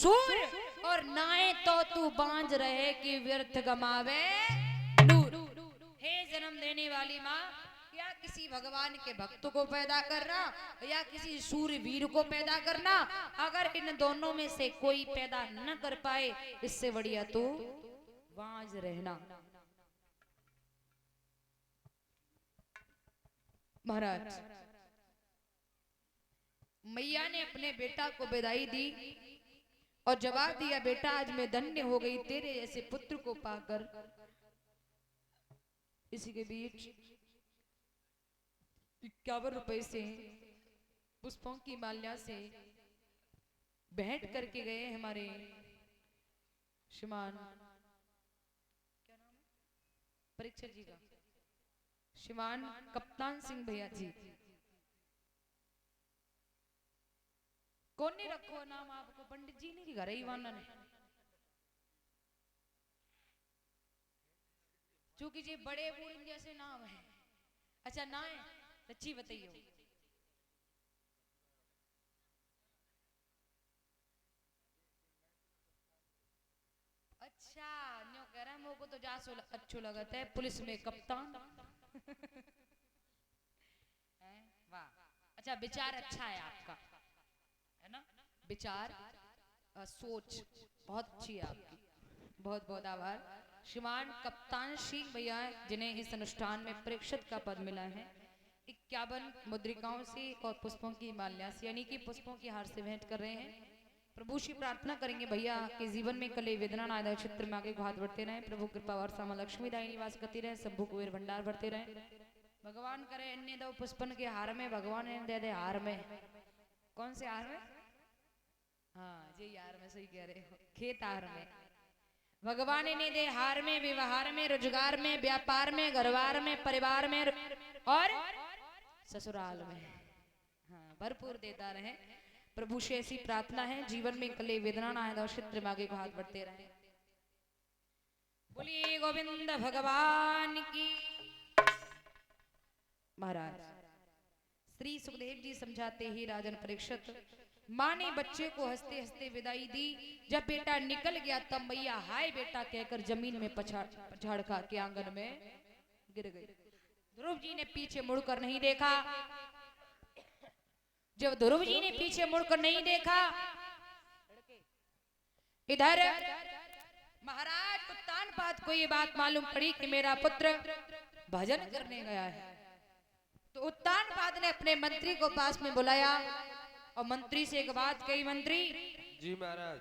सूर और नाए तो तू बांझ रहे कि व्यर्थ गमावे नूर। हे जन्म देने वाली माँ, या किसी भगवान के भक्त को पैदा करना या किसी सूरवीर को पैदा करना, अगर इन दोनों में से कोई पैदा न कर पाए, इससे बढ़िया तू बांझ रहना। महाराज, मैया ने अपने बेटा को विदाई दी और जवाब दिया, बेटा आज मैं धन्य हो गई तेरे जैसे पुत्र को पाकर। इसी के बीच 51 रुपए से पुष्पों की माल्या से भेंट करके गए हमारे श्रीमान, क्या नाम है परीक्षक जी का, श्रीमान कप्तान सिंह भैया जी। कौन ने रखो नाम आपको? पंडित जी ने घर ही वाना ने, चूंकि जी बड़े बूढ़े जैसे नाम है। अच्छा ना है सच्ची बताइयो। अच्छा न्यो कह रहा है मोको तो जा अच्छो लगता है पुलिस में कप्तान। वाह, अच्छा विचार अच्छा है आपका, है ना? विचार सोच बहुत अच्छी है आपकी, बहुत बहुत आभार। श्रीमान कप्तान सिंह भैया जिन्हें इस अनुष्ठान में प्रेक्षक का पद मिला है, 51 मुद्रिकाओं से और पुष्पों की माल्या से यानी कि पुष्पों की हार से भेंट कर रहे हैं। प्रभु से प्रार्थना करेंगे भैया के जीवन में कले वेदना नायदा क्षेत्र में आगे को हाथ बढ़ते रहे, प्रभु कृपा वर्षा में लक्ष्मी दाई निवास करती रहे, शंभु कुबेर भंडार भरते रहे। भगवान करे अन्य दो पुष्पन के हार में, भगवान ने दे दे हार में। कौन से हार में? हाँ जी हार में, सही कह रहे हो, खेत हार में। भगवान ने दे हार में, व्यवहार में, रोजगार में, व्यापार में, घरवार में, परिवार में और ससुराल में, हाँ भरपूर देता रहे। प्रभु से ऐसी प्रार्थना है, जीवन में कले वेदना ना आए, क्षेत्र में आगे को हाथ बढ़ते रहे। बोलिए गोविंद भगवान की। महाराज श्री सुखदेव जी समझाते ही राजन परीक्षित, माँ ने बच्चे को हंसते हंसते विदाई दी। जब बेटा निकल गया तब मैया हाय बेटा कहकर जमीन में पछाड़ खा के आंगन में गिर गई। ध्रुव जी ने पीछे मुड़कर नहीं देखा। जब ध्रुव जी ने पीछे मुड़कर नहीं देखा, इधर महाराज उत्तानपाद को ये बात मालूम पड़ी कि मेरा पुत्र भजन करने गया है। तो उत्तानपाद ने अपने मंत्री को पास में बुलाया और मंत्री से एक बात कही, मंत्री जी महाराज।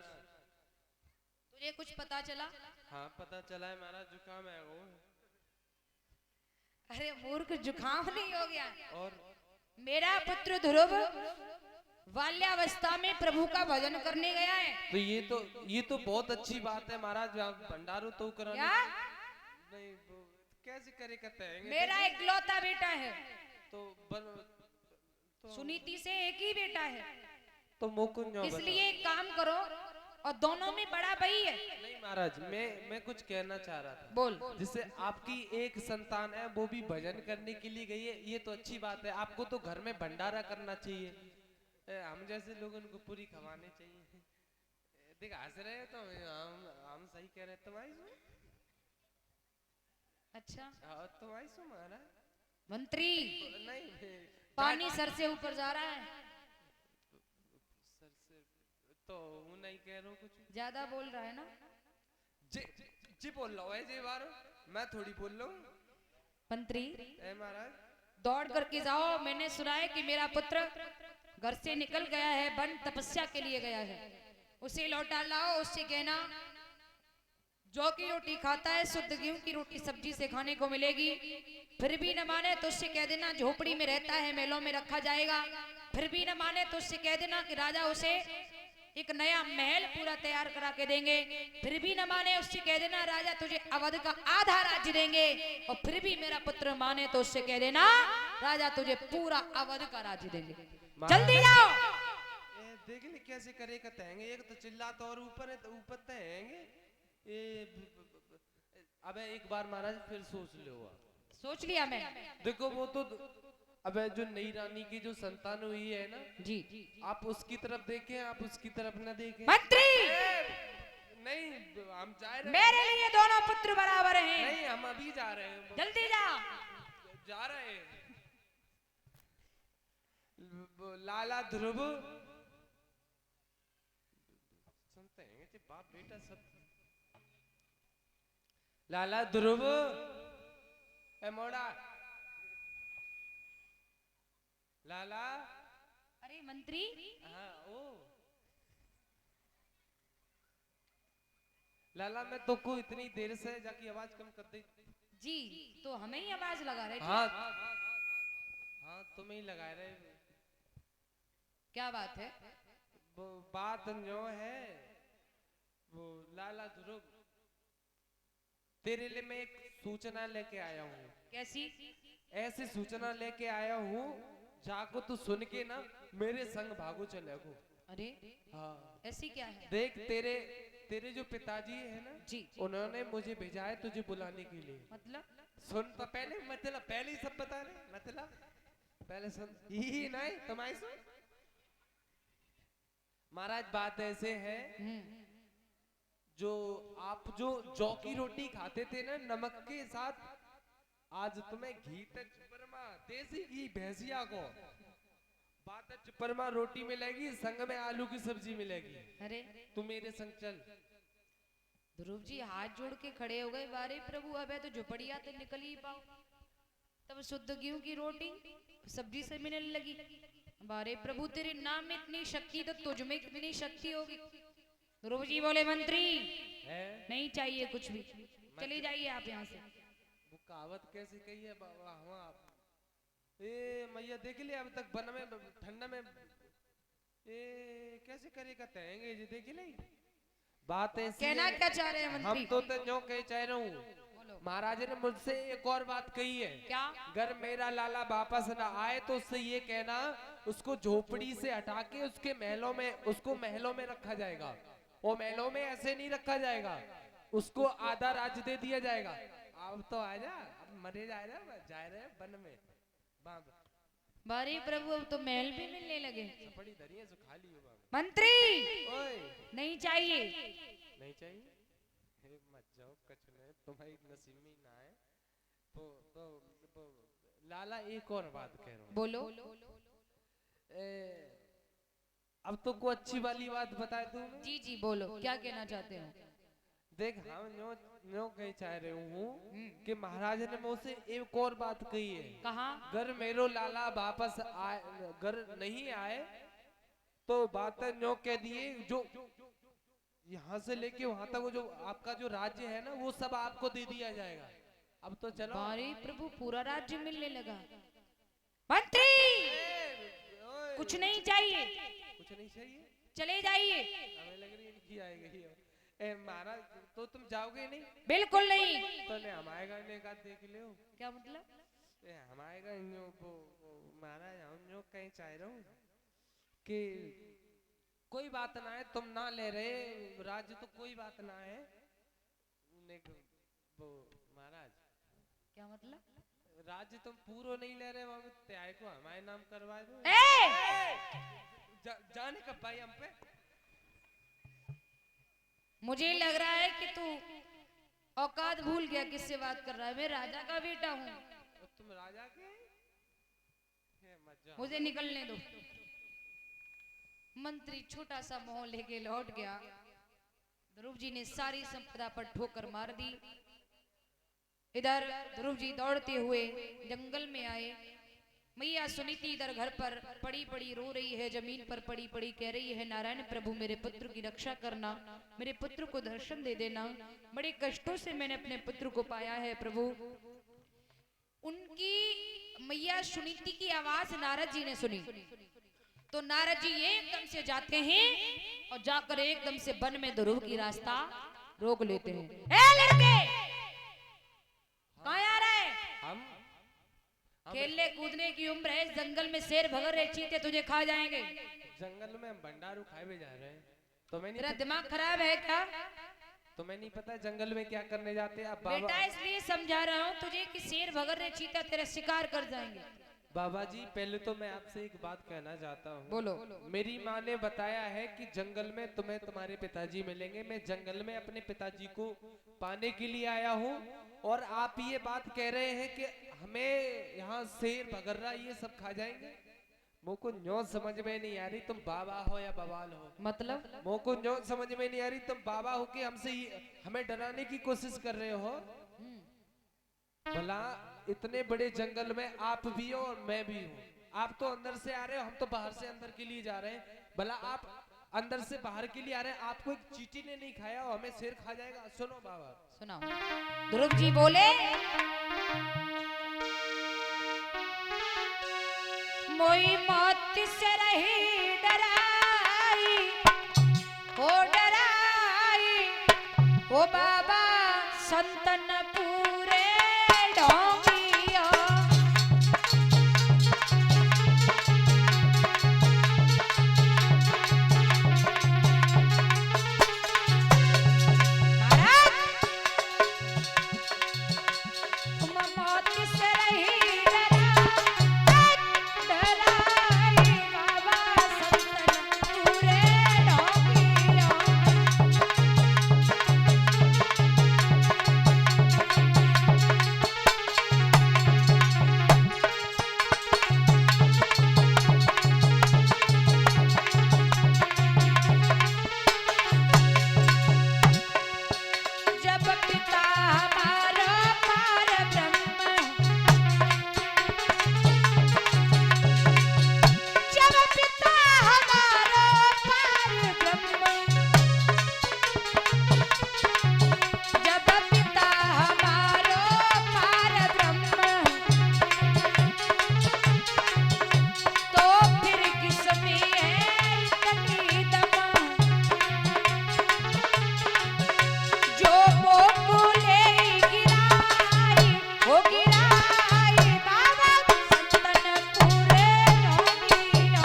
तुझे कुछ पता चला? हाँ पता चला है महाराज, जुकाम है वो। अरे मूर्ख, जुकाम नहीं हो गया, और मेरा पुत्र ध्रुव बाल्यावस्था में प्रभु का भजन करने गया है। तो ये तो बहुत अच्छी बात है महाराज, भंडारो तो कराने नहीं कैसे करे कहते हैं। मेरा इकलौता बेटा है, तो सुनीति से एक ही बेटा है, तो मुकुंद इसलिए एक काम करो, और दोनों में बड़ा भाई है। नहीं महाराज, मैं कुछ कहना चाह रहा था। बोल। जिससे आपकी एक संतान है वो भी भजन करने के लिए गई है, ये तो अच्छी बात है। आपको तो घर में भंडारा करना चाहिए, हम जैसे लोगों को पूरी खवाने चाहिए। देख हंस रहे तो हम सही कह रहे। तुम्हारी सुन, अच्छा तुम्हारी सुन महाराज। मंत्री नहीं पानी सर से ऊपर जा रहा है, सर से तो वो नहीं कह रहा हूँ, कुछ ज्यादा बोल रहा है ना। जी बोल रहा है जी बार, मैं थोड़ी बोल रहा हूँ। मंत्री महाराज दौड़ करके जाओ, मैंने सुना है कि मेरा पुत्र घर से निकल गया है, वन तपस्या के लिए गया है, उसे लौटा लाओ। उससे कहना जौ की रोटी खाता है, शुद्ध गेहूं की रोटी सब्जी से खाने को मिलेगी। फिर भी न माने तो उससे कह देना झोपड़ी में रहता है, मेलों में रखा जाएगा। फिर भी न माने तो उससे कह देना कि राजा उसे एक नया महल पूरा तैयार करा के देंगे। फिर भी न माने उससे कह देना राजा तुझे अवध का आधा राज्य देंगे। और फिर भी मेरा पुत्र माने तो उससे कह देना राजा तुझे पूरा अवध का राज्य देंगे। जल्दी जाओ। देख ले कैसे करे कहते हैं, एक तो चिल्लाता और ऊपर है तो ऊपर तहेंगे। अबे एक बार महाराज फिर सोच लो। सोच लिया मैं। देखो वो तो अब जो नई रानी की जो संतान हुई है ना, जी आप उसकी तरफ देखें, आप उसकी तरफ न देखें। मंत्री, नहीं, हम जा रहे हैं। मेरे लिए दोनों पुत्र बराबर हैं। नहीं, हम अभी जा रहे हैं। जल्दी जा। जा रहे हैं। लाला ध्रुव सुनते हैं कि बाप बेटा सब। लाला ध्रुव, ए मोड़ा, लाला। अरे मंत्री, हाँ ओ लाला, मैं तो को इतनी देर से जाके आवाज कम कर दे। जी तो हमें ही आवाज लगा रहे थे। हाँ हाँ, तुम्हें ही लगा रहे। क्या बात है? वो बात जो है, वो लाला ध्रुव, तेरे लिए मैं एक सूचना लेके आया हूँ। कैसी? ऐसी सूचना लेके आया हूँ, जाको तू सुन के ना मेरे संग भागो चले गो। अरे हाँ, ऐसी क्या है? देख, तेरे जो पिताजी है ना जी उन्होंने मुझे भेजा है तुझे बुलाने के लिए। मतलब? सुन तो पहले, मतलब पहले ही सब बता रहे, मतलब पहले सुन ही नहीं तुम्हारी सुन। महाराज बात ऐसे है, जो आप जो जौ की रोटी खाते थे ना नमक के साथ, आज तुम्हें घी चुपरमा, देसी घी भैंसिया को बात चुपरमा रोटी मिलेगी, संग में आलू की सब्जी मिलेगी। अरे तू मेरे संग चल। ध्रुव जी हाथ जोड़ के खड़े हो गए। बारे प्रभु, अब है तो झुपड़िया तो निकल ही पाओ। तब शुद्ध गेहूं की रोटी सब्जी से मिलने लगी। बारे प्रभु, तेरे नाम में इतनी शक्ति तो तुझ में कितनी शक्ति होगी। ध्रुव जी बोले मंत्री है? नहीं चाहिए कुछ भी, चले जाइए आप यहाँ से। वो कहावत कैसे कही है बाबा? हम आप ए मैया देख ले, अब तक बन में ठंडा में ए कैसे करेगा तहेंगे जी, देख ले। बात ऐसी कहना है, क्या चाह रहे हैं मंत्री? हम तो जो कह चाह रहा हूँ, महाराज ने मुझसे एक और बात कही है। क्या? अगर मेरा लाला वापस ना आए तो उससे ये कहना, उसको झोपड़ी से हटा के उसके महलों में, उसको महलों में रखा जाएगा। वो महलों में ऐसे नहीं रखा जाएगा, उसको आधा राज्य दे दिया जाएगा। अब तो आजा, अब मरे जा रहे वन में। बारे प्रभु, अब तो महल भी मिलने लगे। पड़ी धरिए सो खा लियो बाबा। मंत्री ओए नहीं चाहिए। नहीं चाहिए, हे मत जाओ, कुछ नहीं, तुम्हारी नसीब में ना है तो लाला एक और बात कह रहा हूँ। बोलो। अब तो को अच्छी वाली बात बता दूं। जी जी बोलो, क्या कहना चाहते हो? देख, हम न्यो कह चाह रहे हूँ कि महाराज ने मुझसे एक और बात कही है। कहा? अगर मेरो लाला वापस आए, अगर नहीं आए तो बात न्यो कह दिए, जो यहाँ से लेके वहां तक वो जो आपका जो राज्य है ना, वो सब आपको दे दिया जाएगा। अब तो चलो। बारे प्रभु, पूरा राज्य मिलने लगा। मंत्री कुछ नहीं चाहिए, कुछ नहीं चाहिए, चले जाइए। हमें लग रही है कि आएगा। ए महाराज, तो तुम जाओगे नहीं? बिल्कुल नहीं। तो ले हम आएगा, ने का देख लियो। क्या मतलब? ए हम आएगा वो महाराज, हम जो कहीं चाह रहा हूँ कि कोई बात ना है, तुम ना ले रहे राज्य तो कोई बात ना है, वो महाराज क्या मतलब? राज्य तुम पूरा नहीं ले रहे, वहां त्याग को हमारे नाम करवा दो। जाने का भाई हम पे। मुझे लग रहा है कि तू औकात भूल गया, किससे बात कर रहा है? मैं राजा का बेटा हूँ। तुम राजा के? मुझे निकलने दो। मंत्री छोटा सा मोह लेके लौट गया। ध्रुव जी ने सारी संपदा पर ठोकर मार दी। इधर ध्रुव जी दौड़ते हुए जंगल में आए। मैया सुनीति इधर घर पर पड़ी पड़ी रो रही है, जमीन पर पड़ी पड़ी कह रही है, नारायण प्रभु मेरे पुत्र की रक्षा करना, मेरे पुत्र को दर्शन दे देना। बड़े कष्टों से मैंने अपने पुत्र को पाया है प्रभु। उनकी मैया सुनीति की आवाज नारद जी ने सुनी, तो नारद जी एकदम से जाते हैं और जाकर एकदम से वन में ध्रुव की रास्ता रोक लेते हैं। ए लड़के, कहाँ आ रहा है? हम खेलने कूदने की उम्र है, जंगल में शेर भगर रहे, चीते तुझे खा जाएंगे। जंगल में हम भंडारू खाए भी जा रहे हैं, तुम्हें नहीं तेरा दिमाग खराब है क्या? तुम्हें नहीं पता जंगल में क्या करने जाते हैं आप? बेटा इसलिए समझा रहा हूँ तुझे कि शेर भगर रहे, चीता तेरा शिकार कर जाएंगे। बाबा जी पहले तो मैं आपसे एक बात कहना चाहता हूँ। बोलो। मेरी माँ ने बताया है कि जंगल में तुम्हें तुम्हारे पिताजी मिलेंगे। मैं जंगल में अपने पिताजी को पाने के लिए आया हूँ, और आप ये बात कह रहे हैं कि हमें यहाँ शेर बगररा ये सब खा जाएंगे। मोको न्यो समझ में नहीं आ रही तुम बाबा हो या बवाल हो। मतलब मोको न्यो समझ में नहीं आ रही तुम बाबा हो कि हमें डराने की कोशिश कर रहे हो। भला इतने बड़े जंगल में आप भी हो और मैं भी हूँ। आप तो अंदर से आ रहे हो, हम तो बाहर से अंदर के लिए जा रहे हैं। भला आप अंदर से बाहर के लिए आ रहे हैं, आपको एक चींटी ने नहीं खाया और हमें शेर खा जाएगा। सुनो बाबा, सुनाओ। ध्रुव जी बोले, मोई मौत से रही डराई, हो डराई, ओ बाबा संतन पूरे ढोंगिया। तुम मौत से रही डराई, बाबा संतन पूरे ढोंगिया। जब पिता हमारा पार ब्रह्म, जब पिता हमारा पार ब्रह्म, जब पिता हमारा पार ब्रह्म, तो फिर किसमें है इतनी दम, जो बोले गिराई, हो गिराई, बाबा संतन पूरे ढोंगिया।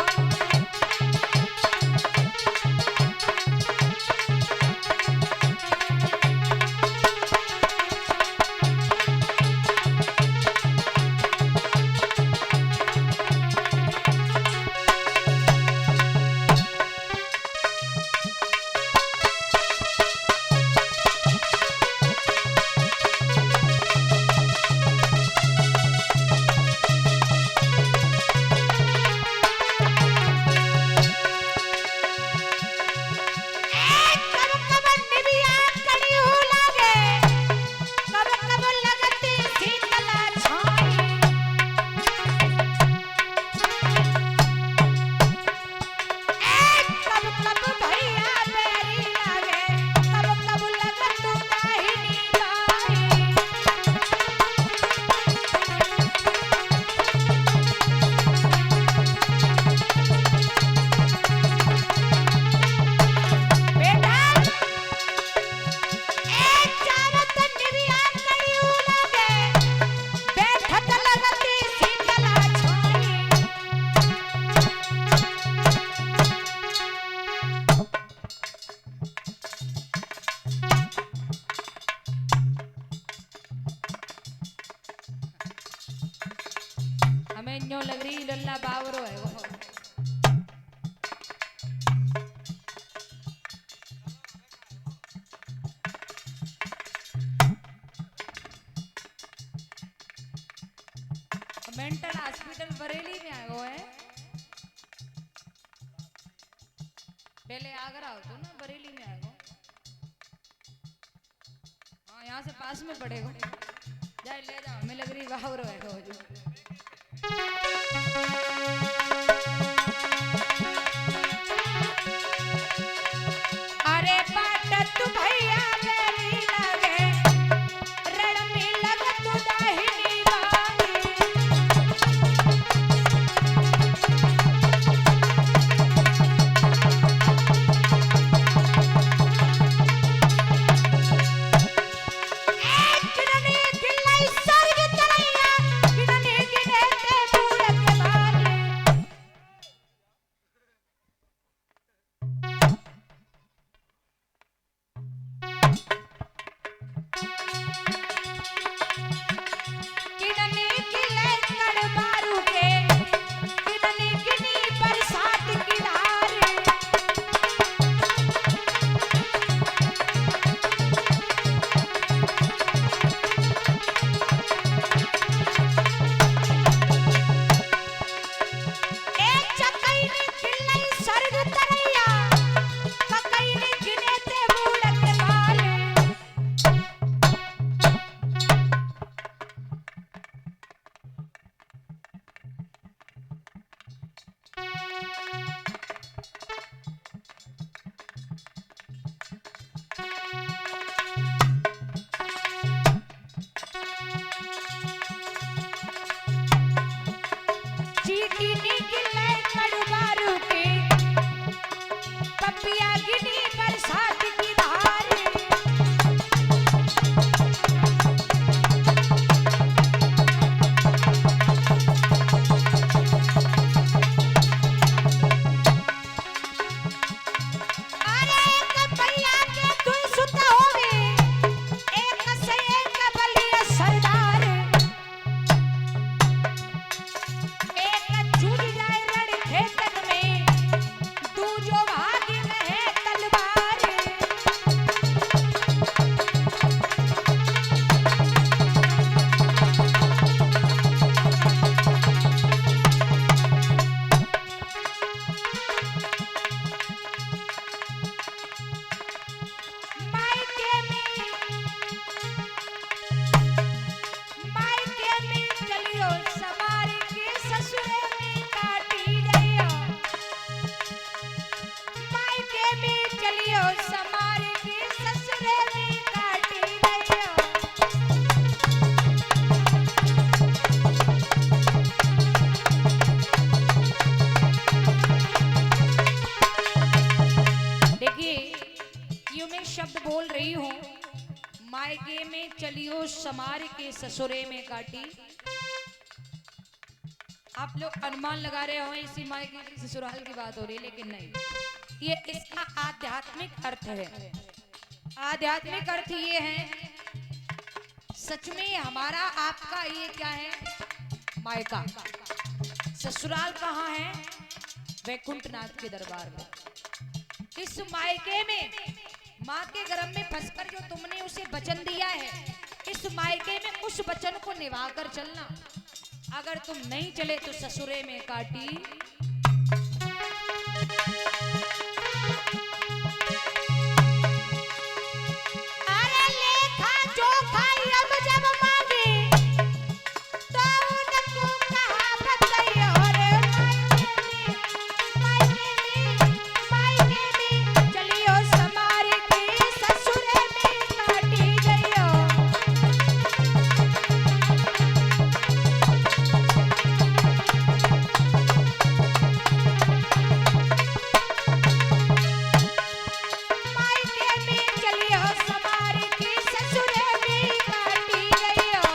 कब कब निबिया कड़ी हो लागे, कब कब लगती शीतला छाई, कब कब भैया बेरी लागे, कब कब लगत दाहिनी बाई। बेटा चारत निबिया कड़ी हो लागे, बैठत लगती शीतला छाई। हमें न्यों लग रही लल्ला बावरो है वो। मेंटल हॉस्पिटल बरेली में आयो है। पहले आगरा हो तो ना, बरेली में आयो। हाँ यहाँ से पास में पड़ेगा, जाए ले जाओ। हमें लग रही बावरो है वो जो। अरे पाट तू भैया बेरी लगे, रण में लगत दाहिनी बाई। किरने गिलाई सर्ग तरैया, किरने गिने ते दूर के बारे। समार के ससुरे में काटी गई हो। देखिए यूं मैं शब्द बोल रही हूँ, मायके में चलियो समार के ससुरे में काटी। आप लोग अनुमान लगा रहे हो इसी मायके की ससुराल की बात हो रही है, लेकिन नहीं, ये इसका आध्यात्मिक अर्थ है। आध्यात्मिक अर्थ ये है, सच में हमारा आपका ये क्या है, मायका। ससुराल कहाँ है, वैकुंठनाथ के दरबार में। इस मायके में माँ के गर्भ में फंसकर जो तुमने उसे वचन दिया है, इस मायके में उस वचन को निभाकर चलना। अगर तुम नहीं चले तो ससुरे में काटी। अरे लेखा जोखा अब जब मांगे तो उनको कहा बताइए। अरे मायके में चलियो समार के ससुरे में काटी गई हो। मायके में चलियो समार के ससुरे में काटी गई हो।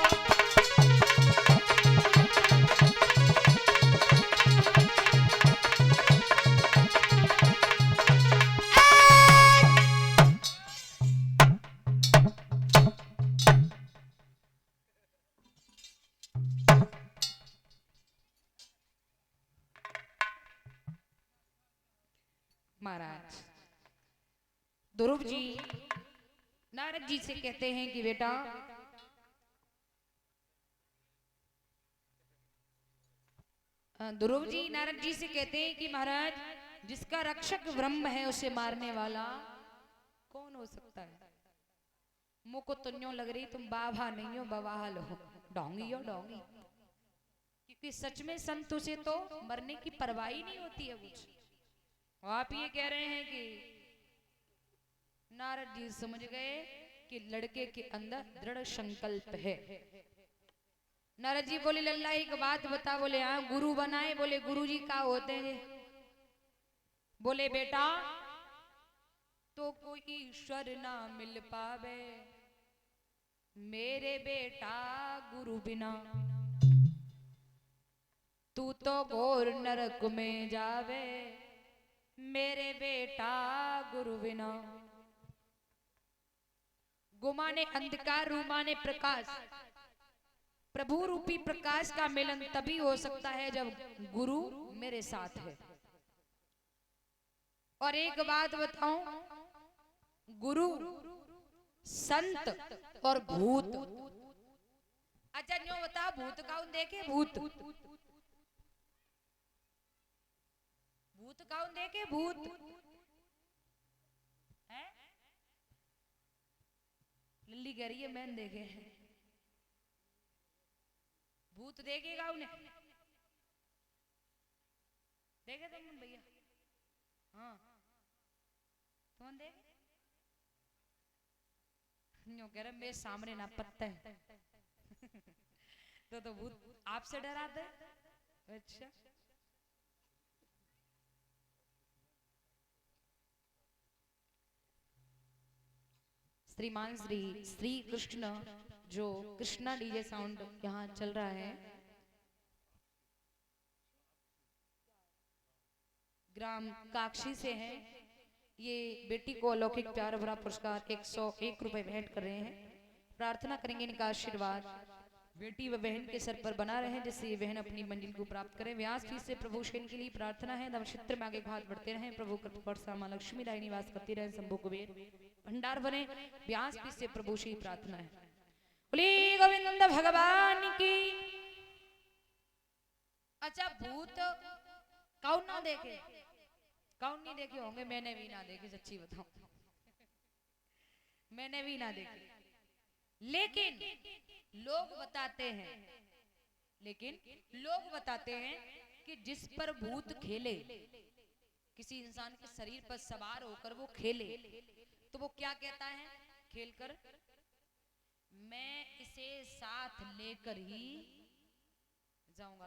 महाराज ध्रुव जी नारद जी से कहते हैं कि बेटा ध्रुव जी नारद जी से कहते हैं कि महाराज, जिसका रक्षक ब्रह्म है उसे मारने वाला कौन हो सकता है। मुझको तो न्यों लग रही तुम बाबा नहीं हो, बवाल हो, डोंगी हो डोंगी। क्योंकि सच में संत उसे तो मरने की परवाह ही नहीं होती है कुछ। आप ये कह रहे हैं कि नारद जी समझ गए कि लड़के के अंदर दृढ़ संकल्प है। नारद जी बोले लल्ला एक बात बता। बोले हाँ गुरु बनाए। बोले गुरु जी का होते हैं। बोले बेटा तो कोई ईश्वर ना मिल पावे मेरे बेटा गुरु बिना। तू तो घोर नरक में जावे मेरे बेटा गुरु बिना। गुमा ने अंधकार, रूमा ने प्रकाश। प्रभु रूपी प्रकाश का मिलन तभी हो सकता है जब गुरु मेरे साथ है। और एक बात बताऊं, गुरु, संत और भूत। अच्छा न्यों बता, भूत कौन देखे? भूत भूत कौन देखे? भूत है? लिल्ली कह रही है मैंने देखे हैं। भूत देखेगा उन्हें? देखे तुम भैया? हाँ तुम देख न्यों कह रहे मेरे सामने ना पत्ता है। तो भूत आपसे डराते हैं? अच्छा श्रीमान श्री कृष्ण जो कृष्णा डीजे साउंड यहाँ चल रहा है, ग्राम काक्षी से हैं। ये बेटी को अलौकिक प्यार भरा पुरस्कार 101 रुपए भेंट कर रहे हैं। प्रार्थना करेंगे इनका आशीर्वाद बेटी व बहन के सर पर बना रहे, जिससे ये बहन अपनी मंजिल को प्राप्त करें। व्यास पीठ से प्रभु शेन के लिए प्रार्थना है। नवक्षेत्र में आगे हाथ बढ़ते रहे, प्रभु कृपा मां लक्ष्मी राय निवास करती रहे, शंभु कुबेर भंडार बने। व्यास पीठ से प्रभु से प्रार्थना है। बोले गोविंद भगवान की। अच्छा भूत कौन ना देखे? कौन नहीं देखे होंगे? मैंने भी ना देखे, सच्ची बताऊं मैंने भी ना देखे। लेकिन लोग बताते हैं, कि जिस पर भूत खेले किसी इंसान के शरीर पर सवार होकर वो खेले तो वो क्या कहता है खेलकर, मैं इसे साथ लेकर ही जाऊंगा।